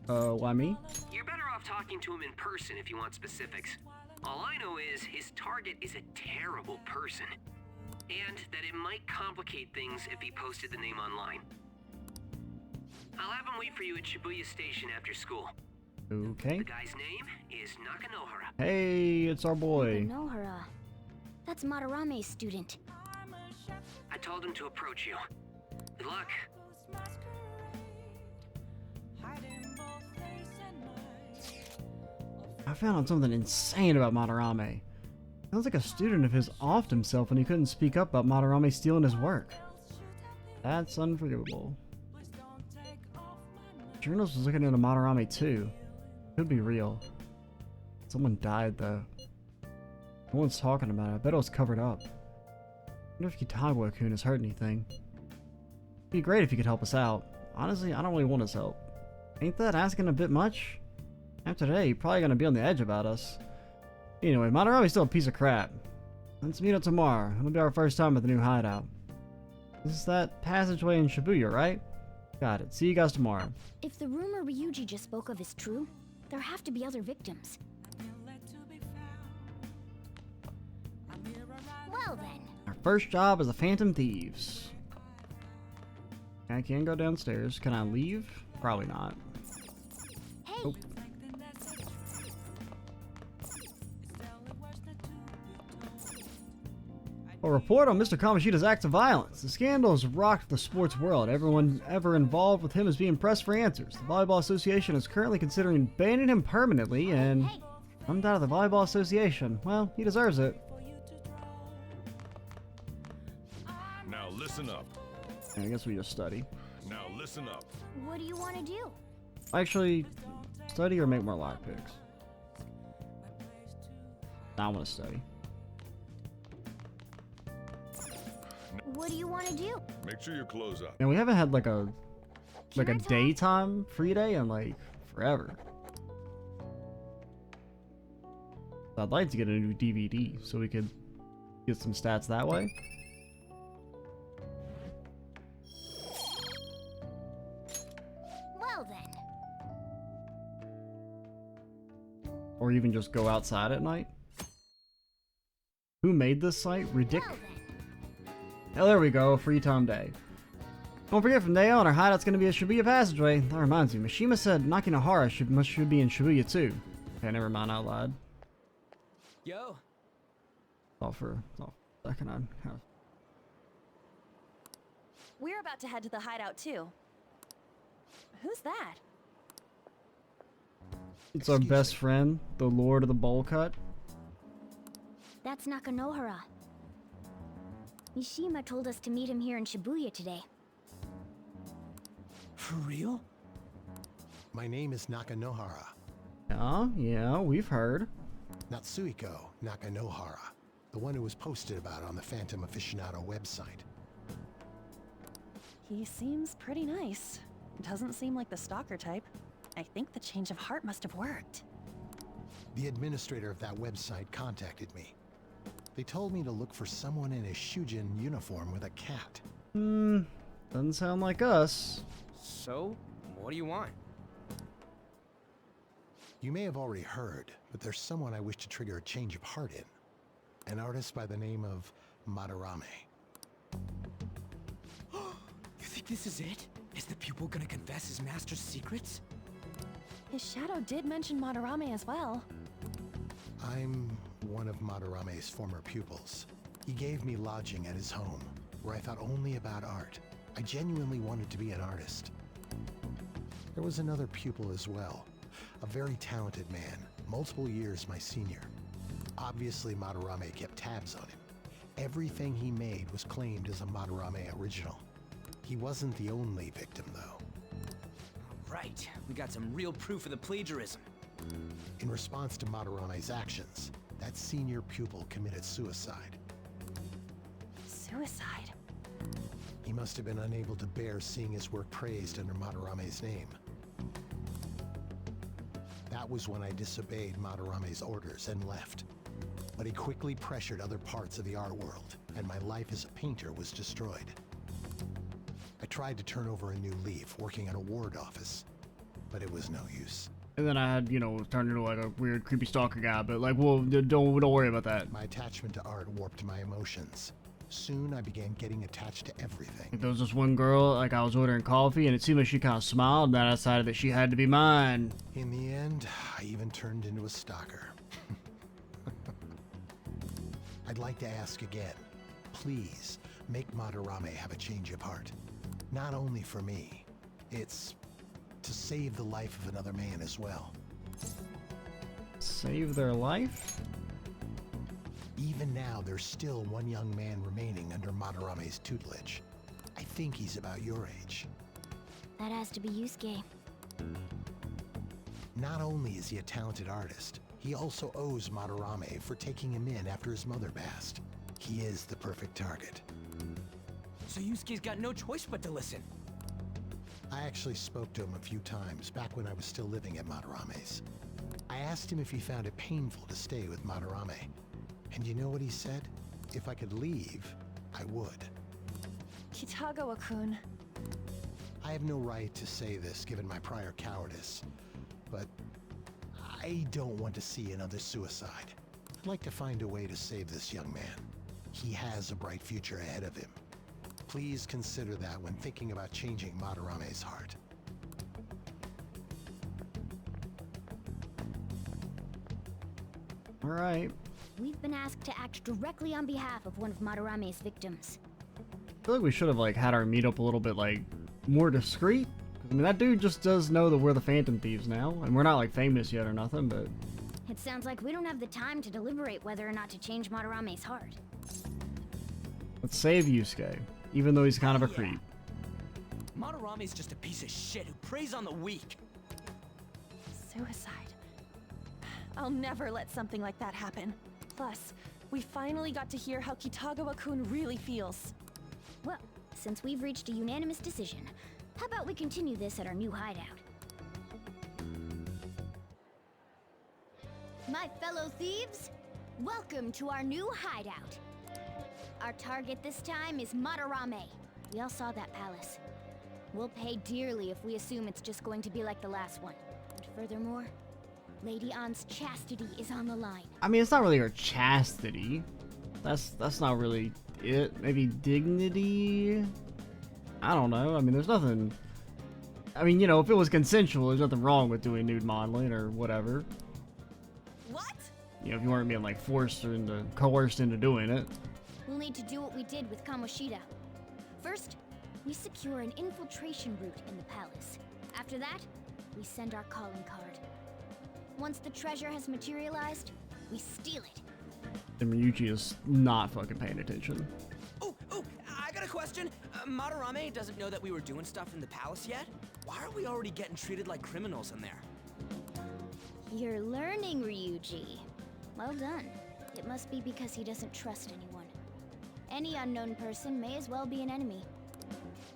Why me? You're better off talking to him in person if you want specifics. All I know is his target is a terrible person, and that it might complicate things if he posted the name online. I'll have him wait for you at Shibuya Station after school. Okay. The guy's name is Nakanohara. Hey, it's our boy. Nohara. That's Madarame's student. I told him to approach you. Good luck. I found out something insane about Madarame. Sounds like a student of his offed himself when he couldn't speak up about Madarame stealing his work. That's unforgivable. Journalist was looking into Madarame too. Could be real. Someone died though. No one's talking about it. I bet it was covered up. I wonder if Kitagawa-kun has heard anything. It'd be great if you could help us out. Honestly, I don't really want his help. Ain't that asking a bit much? After today, you're probably gonna be on the edge about us. Anyway, Madarame's still a piece of crap. Let's meet up tomorrow. It'll be our first time at the new hideout. This is that passageway in Shibuya, right? Got it. See you guys tomorrow. If the rumor Ryuji just spoke of is true, there have to be other victims. Well then. Our first job is the Phantom Thieves. I can go downstairs. Can I leave? Probably not. Hey. Oh. A report on Mr. Kamoshida's acts of violence. The scandal has rocked the sports world. Everyone ever involved with him is being pressed for answers. The Volleyball Association is currently considering banning him permanently, and I'm out of the Volleyball Association. Well, he deserves it. Now listen up. I guess we just study. Now listen up. What do you want to do? Actually, study or make more lockpicks? I want to study. What do you want to do? Make sure you close up. And we haven't had like a daytime free day in like forever. So I'd like to get a new DVD so we could get some stats that way. Well then. Or even just go outside at night. Who made this site? Ridiculous. Well then. Oh, there we go. Free time day. Don't forget, from day on, our hideout's going to be a Shibuya passageway. That reminds me, Mishima said Nakanohara should be in Shibuya too. Okay, never mind out loud. Yo. All for a second. I'd have... We're about to head to the hideout too. Who's that? It's our best friend, the Lord of the Bowl Cut. That's Nakanohara. Mishima told us to meet him here in Shibuya today. For real? My name is Nakanohara. Yeah, we've heard. Natsuhiko Nakanohara. The one who was posted about on the Phantom Aficionado website. He seems pretty nice. Doesn't seem like the stalker type. I think the change of heart must have worked. The administrator of that website contacted me. They told me to look for someone in a Shujin uniform with a cat. Doesn't sound like us. So, what do you want? You may have already heard, but there's someone I wish to trigger a change of heart in. An artist by the name of Madarame. You think this is it? Is the pupil gonna confess his master's secrets? His shadow did mention Madarame as well. I'm one of Madarame's former pupils. He gave me lodging at his home, where I thought only about art. I genuinely wanted to be an artist. There was another pupil as well, a very talented man, multiple years my senior. Obviously, Madarame kept tabs on him. Everything he made was claimed as a Madarame original. He wasn't the only victim, though. Right, we got some real proof of the plagiarism. In response to Madarame's actions, that senior pupil committed suicide. Suicide? He must have been unable to bear seeing his work praised under Madarame's name. That was when I disobeyed Madarame's orders and left. But he quickly pressured other parts of the art world, and my life as a painter was destroyed. I tried to turn over a new leaf, working at a ward office, but it was no use. And then I had, you know, turned into like a weird, creepy stalker guy. But like, well, don't worry about that. My attachment to art warped my emotions. Soon I began getting attached to everything. Like, there was this one girl, like I was ordering coffee, and it seemed like she kind of smiled, and then I decided that she had to be mine. In the end, I even turned into a stalker. I'd like to ask again. Please, make Madarame have a change of heart. Not only for me, it's to save the life of another man as well. Save their life? Even now, there's still one young man remaining under Madarame's tutelage. I think he's about your age. That has to be Yusuke. Not only is he a talented artist, he also owes Madarame for taking him in after his mother passed. He is the perfect target. So Yusuke's got no choice but to listen. I actually spoke to him a few times back when I was still living at Madarame's. I asked him if he found it painful to stay with Madarame. And you know what he said? If I could leave, I would. Kitagawa-kun. I have no right to say this given my prior cowardice, but I don't want to see another suicide. I'd like to find a way to save this young man. He has a bright future ahead of him. Please consider that when thinking about changing Madarame's heart. All right. We've been asked to act directly on behalf of one of Madarame's victims. I feel like we should have like had our meetup a little bit like more discreet. I mean, that dude just does know that we're the Phantom Thieves now, and we're not like famous yet or nothing, but... It sounds like we don't have the time to deliberate whether or not to change Madarame's heart. Let's save Yusuke, even though he's kind of a creep. Madarame's just a piece of shit who preys on the weak. Suicide. I'll never let something like that happen. Plus, we finally got to hear how Kitagawa-kun really feels. Well, since we've reached a unanimous decision, how about we continue this at our new hideout? My fellow thieves, welcome to our new hideout. Our target this time is Madarame. We all saw that palace. We'll pay dearly if we assume it's just going to be like the last one. And furthermore, Lady Ann's chastity is on the line. I mean, it's not really her chastity. That's not really it. Maybe dignity? I don't know. I mean, there's nothing... I mean, you know, if it was consensual, there's nothing wrong with doing nude modeling or whatever. What? You know, if you weren't being, like, coerced into doing it. We'll need to do what we did with Kamoshida. First, we secure an infiltration route in the palace. After that, we send our calling card. Once the treasure has materialized, we steal it. And Ryuichi is not fucking paying attention. Oh, I got a question. Madarame doesn't know that we were doing stuff in the palace yet? Why are we already getting treated like criminals in there? You're learning, Ryuji. Well done. It must be because he doesn't trust anyone. Any unknown person may as well be an enemy.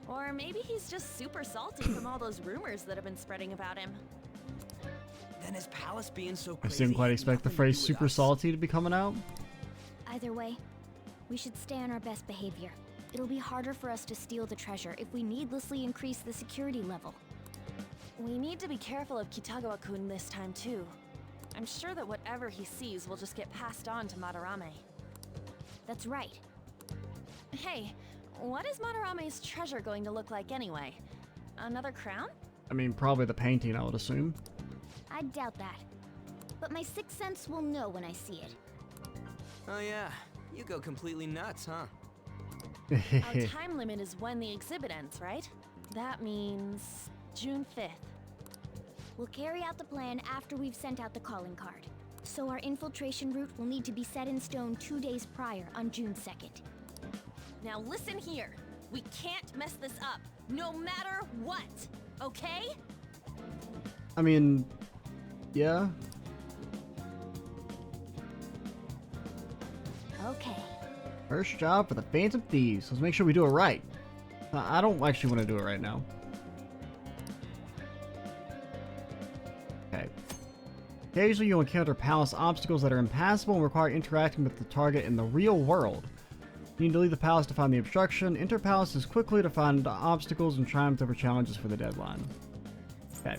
Or maybe he's just super salty from all those rumors that have been spreading about him. Then his palace being so I crazy... didn't quite expect the phrase super salty to be coming out. Either way, we should stay on our best behavior. It'll be harder for us to steal the treasure if we needlessly increase the security level. We need to be careful of Kitagawa-kun this time too. I'm sure that whatever he sees will just get passed on to Madarame. That's right. Hey, what is Madarame's treasure going to look like anyway? Another crown? I mean, probably the painting, I would assume. I doubt that. But my sixth sense will know when I see it. Oh yeah, you go completely nuts, huh? Our time limit is when the exhibit ends, right? That means June 5th. We'll carry out the plan after we've sent out the calling card. So our infiltration route will need to be set in stone 2 days prior on June 2nd. Now listen here. We can't mess this up, no matter what, okay? I mean, yeah. Okay. First job for the Phantom Thieves. Let's make sure we do it right. I don't actually want to do it right now. Okay. Occasionally you'll encounter palace obstacles that are impassable and require interacting with the target in the real world. You need to leave the palace to find the obstruction, enter palaces quickly to find the obstacles, and triumph over challenges for the deadline. Okay.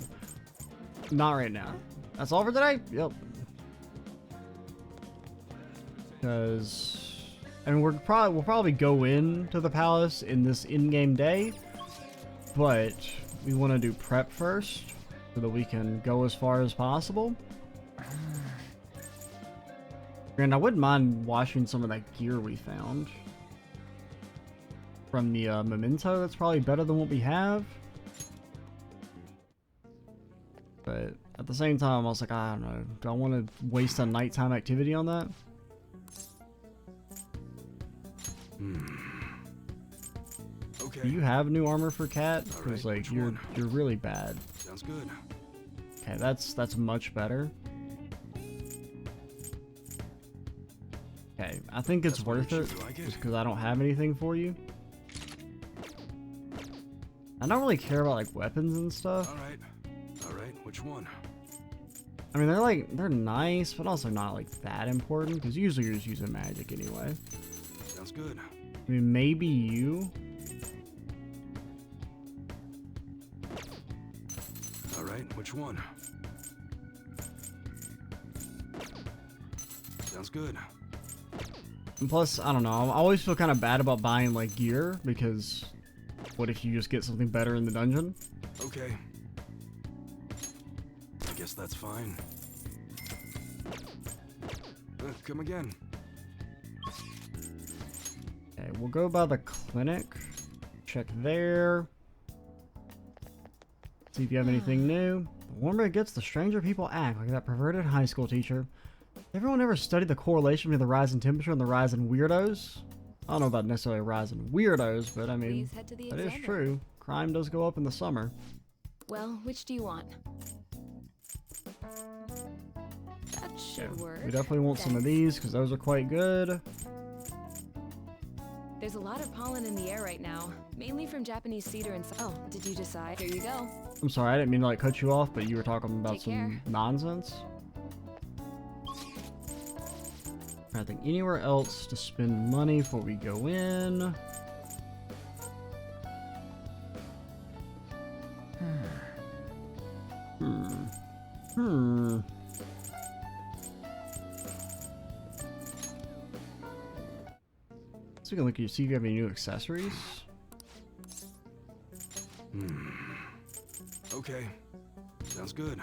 Not right now. That's all for today? Yep. Because... and we'll probably go into the palace in this in-game day, but we want to do prep first so that we can go as far as possible. And I wouldn't mind washing some of that gear we found from the memento. That's probably better than what we have. But at the same time, I was like, I don't know. Do I want to waste a nighttime activity on that? Okay. Do you have new armor for Cat? Because All right, like which one? you're really bad. Sounds good. Okay, that's much better. Okay, I think it's worth it just because I don't have anything for you. I don't really care about like weapons and stuff. All right. Which one? I mean, they're nice, but also not like that important because usually you're just using magic anyway. Sounds good. I mean, maybe you. All right. Which one? Sounds good. And plus, I don't know. I always feel kind of bad about buying like gear because what if you just get something better in the dungeon? Okay. I guess that's fine. Come again. Okay, we'll go by the clinic. Check there. See if you have anything new. The warmer it gets, the stranger people act, like that perverted high school teacher. Everyone ever studied the correlation between the rise in temperature and the rise in weirdos? I don't know about necessarily a rise in weirdos, but I mean, that is true. Crime does go up in the summer. Well, which do you want? That should work. We definitely want some of these because those are quite good. There's a lot of pollen in the air right now, mainly from Japanese cedar and... Oh, did you decide? Here you go. I'm sorry, I didn't mean to like cut you off, but you were talking about Take some care. nonsense. I think anywhere else to spend money before we go in. So we can look at you, see if you have any new accessories. Okay. Sounds good.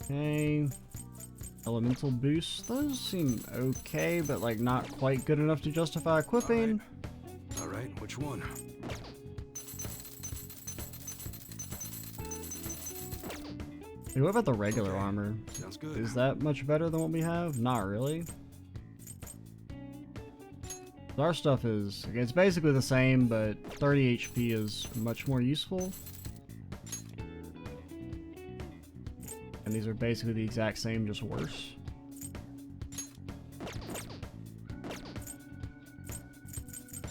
Okay. Elemental boosts. Those seem okay, but like not quite good enough to justify equipping. All right. Which one? Hey, what about the regular armor? Sounds good. Is that much better than what we have? Not really. Our stuff is, it's basically the same, but 30 HP is much more useful. And these are basically the exact same, just worse.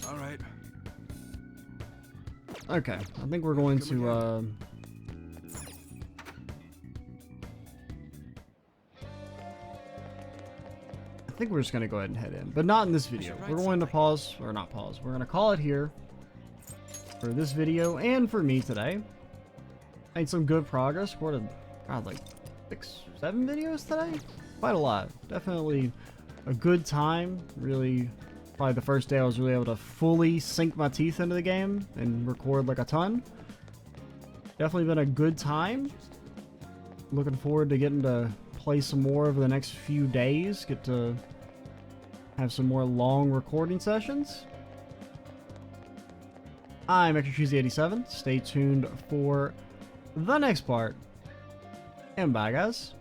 All right. Okay, I think we're going to, I think we're just going to go ahead and head in, but not in this video. We're going to pause, or not pause, we're going to call it here for this video and for me today. Made some good progress. We're at, God, like 6-7 videos today? Quite a lot. Definitely a good time. Really Probably the first day I was really able to fully sink my teeth into the game and record like a ton. Definitely been a good time. Looking forward to getting to play some more over the next few days. Get to have some more long recording sessions. I'm ExtraCheesy87. Stay tuned for the next part. And bye, guys.